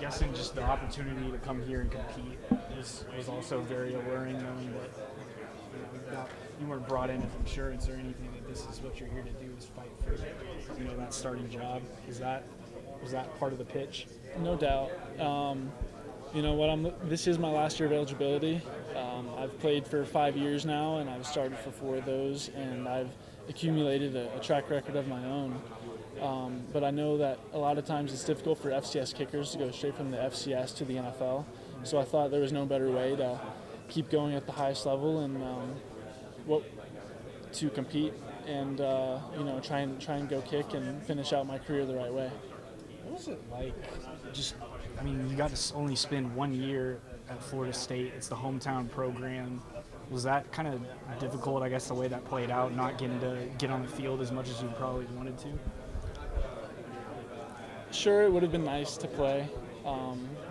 guessing just the opportunity to come here and compete was also very alluring, knowing that you weren't brought in with insurance or anything. That this is what you're here to do is fight for that starting job. Was that part of the pitch? No doubt. This is my last year of eligibility. I've played for 5 years now, and I've started for 4 of those, and I've accumulated a track record of my own. But I know that a lot of times it's difficult for FCS kickers to go straight from the FCS to the NFL. So I thought there was no better way to keep going at the highest level and to compete and try and go kick and finish out my career the right way. What was it like? You got to only spend 1 year at Florida State. It's the hometown program. Was that kind of difficult, I guess, the way that played out, not getting to get on the field as much as you probably wanted to? Sure, it would have been nice to play,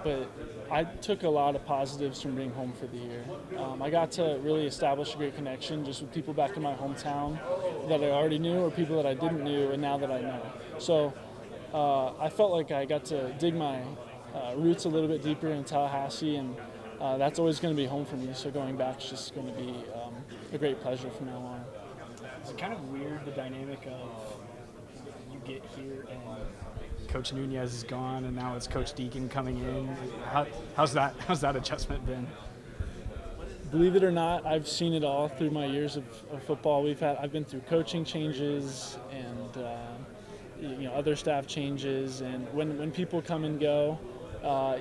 but I took a lot of positives from being home for the year. I got to really establish a great connection just with people back in my hometown that I already knew or people that I didn't know and now that I know. So I felt like I got to dig my roots a little bit deeper in Tallahassee, and that's always going to be home for me. So going back is just going to be a great pleasure from now on. Is it kind of weird, the dynamic of you get here and Coach Nunez is gone, and now it's Coach Deacon coming in? How's that adjustment been? Believe it or not, I've seen it all through my years of football. I've been through coaching changes and other staff changes, and when people come and go,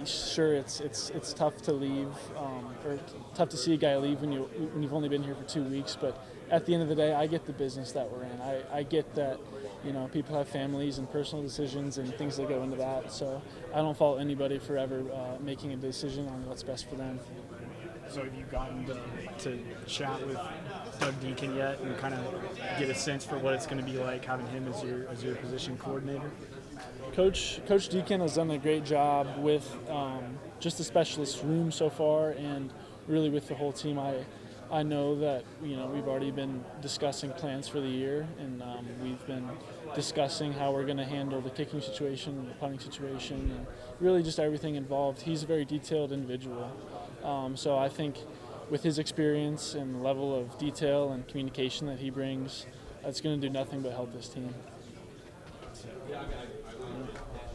sure it's tough to leave or tough to see a guy leave when you've only been here for 2 weeks. But at the end of the day, I get the business that we're in. I get that people have families and personal decisions and things that go into that. So I don't fault anybody for ever making a decision on what's best for them. So have you gotten to chat with Doug Deacon yet and kind of get a sense for what it's going to be like having him as your position coordinator? Coach Deacon has done a great job with just the specialist room so far, and really with the whole team. I know that we've already been discussing plans for the year, and we've been discussing how we're going to handle the kicking situation, the punting situation, and really just everything involved. He's a very detailed individual, so I think with his experience and level of detail and communication that he brings, it's going to do nothing but help this team.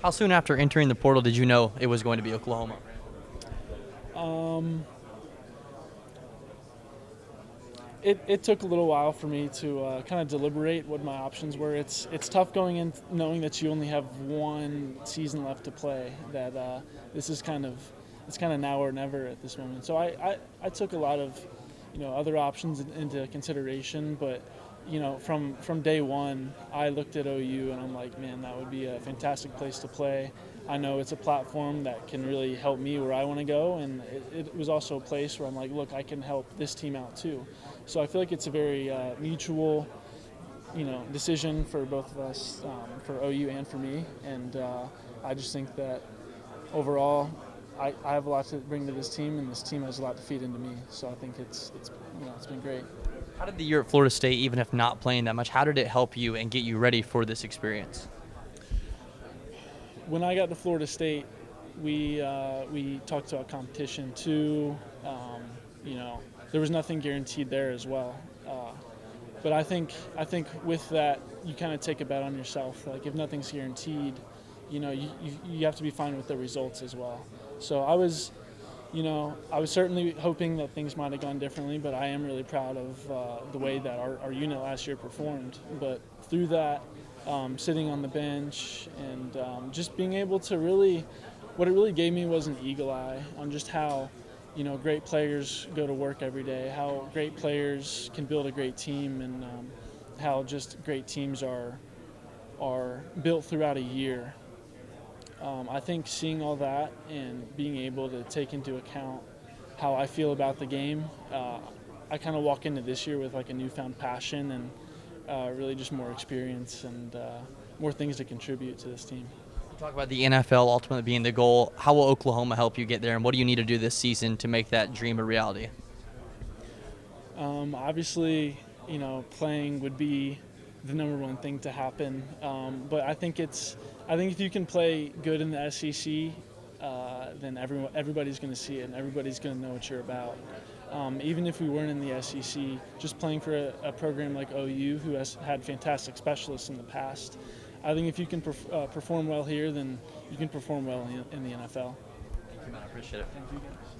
How soon after entering the portal did you know it was going to be Oklahoma? It took a little while for me to kind of deliberate what my options were. It's tough going in knowing that you only have 1 season left to play. That this is kind of now or never at this moment. So I took a lot of other options into consideration, but from day one, I looked at OU and I'm like, man, that would be a fantastic place to play. I know it's a platform that can really help me where I want to go, and it was also a place where I'm like, look, I can help this team out too. So I feel like it's a very mutual, decision for both of us, for OU and for me. And I just think that overall, I have a lot to bring to this team, and this team has a lot to feed into me. So I think it's been great. How did the year at Florida State, even if not playing that much, how did it help you and get you ready for this experience? When I got to Florida State, we talked about competition too. There was nothing guaranteed there as well. But I think with that, you kind of take a bet on yourself. Like if nothing's guaranteed, you have to be fine with the results as well. So I was certainly hoping that things might have gone differently, but I am really proud of the way that our unit last year performed. But through that, sitting on the bench and just being able to what it really gave me was an eagle eye on just how, great players go to work every day, how great players can build a great team, and how just great teams are built throughout a year. I think seeing all that and being able to take into account how I feel about the game, I kind of walk into this year with like a newfound passion and really just more experience and more things to contribute to this team. Talk about the NFL ultimately being the goal. How will Oklahoma help you get there, and what do you need to do this season to make that dream a reality? Obviously, playing would be the number one thing to happen. But I think if you can play good in the SEC, then everybody's going to see it and everybody's going to know what you're about. Even if we weren't in the SEC, just playing for a program like OU, who has had fantastic specialists in the past, I think if you can perform well here, then you can perform well in the NFL. Thank you, man. I appreciate it. Thank you.